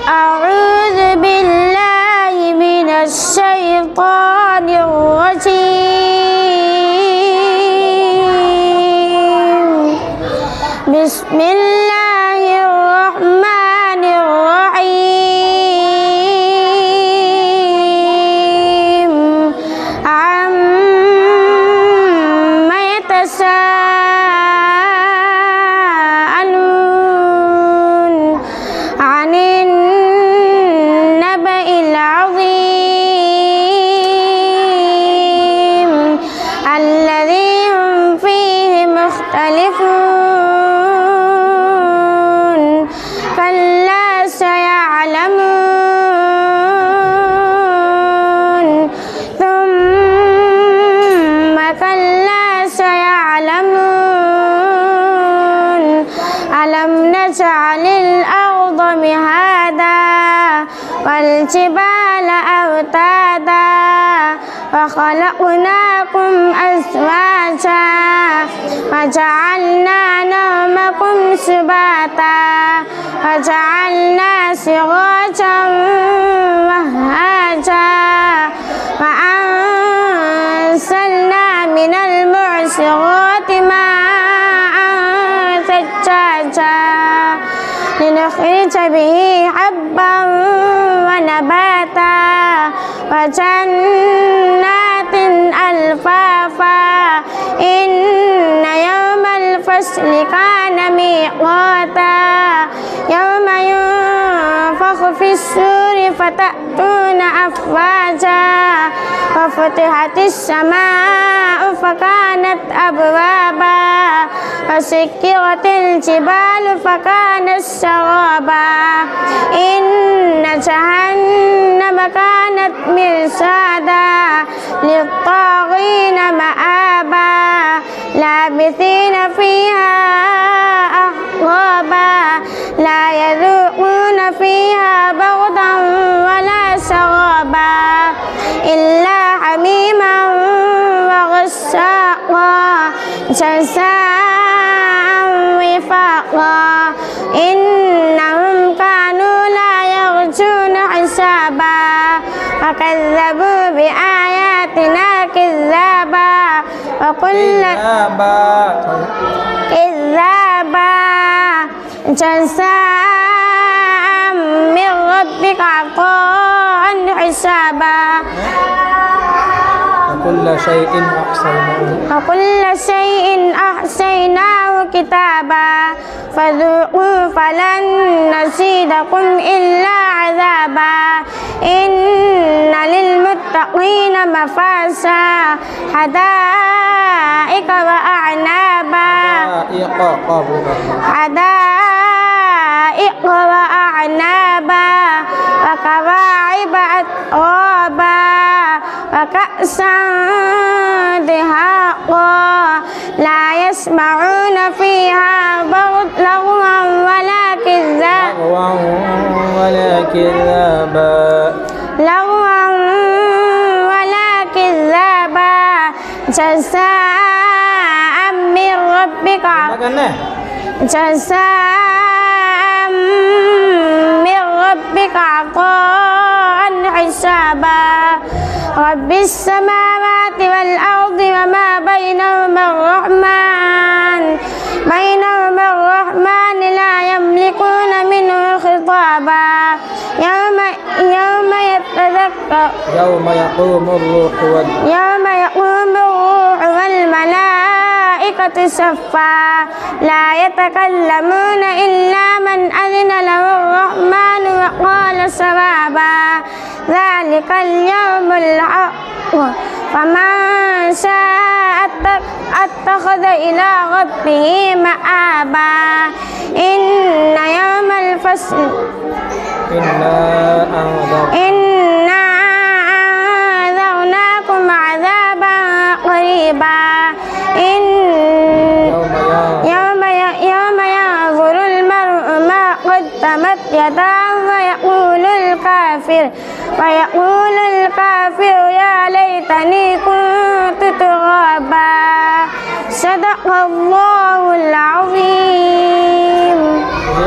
أعوذ بالله من الشيطان الرجيم بسم الله الرحمن الرحيم عما يتساءلون عن النبأ العظيم الذي هم فيه مختلفون كلا سيعلمون ثم كلا سيعلمون ألم نجعل الأرض مهادا والجبال أوتادا وخلقناكم أزواجا وجعلنا نومكم سباتا وجعلنا سراجا وهاجا وأنزلنا من المعصرات ماء ثجاجا لنخرج به حبا ونباتا وجنات ألفافا إن يوم الفصل كان ميقاتا يوم ينفخ في الصور فتأتون أفواجا وفتحت السماء فكانت أبوابا وسكرت الجبال فكانت سرابا إن جهنم كانت مرصادا للطاغين مآبا لابثين فيها أحقابا لا يذوقون فيها بردا ولا شرابا إلا حميما وغساقا جزاء وفاقا إنهم كانوا لا يرجون حسابا وكذبوا بآياتنا كذابا جزاء من ربك عطاء حسابا وكل شيء أحصيناه كتابا فذوقوا فلن نزيدكم إلا عذابا إن للمتقين مفازا حدائق وأعنابا وكواعب أترابا وكأسا دهاقا لا يسمعون فيها لغوا ولا كذابا جزاء من ربك عطاء حسابا رب السماوات والأرض وما بينهما الرحمن لا يملكون منه خطابا يوم يقوم الروح والملائكة صفا لا يتكلمون إلا من أذن له الرحمن وقال صوابا ذلك اليوم الحق فمن شاء اتخذ إلى ربه مآبا إن يوم الفصل إنا أنذرناكم عذابا قريبا يوم ينظر المرء ما قدمت يداه ويقول الكافر يا ليتني كنت ترابا صدق الله العظيم.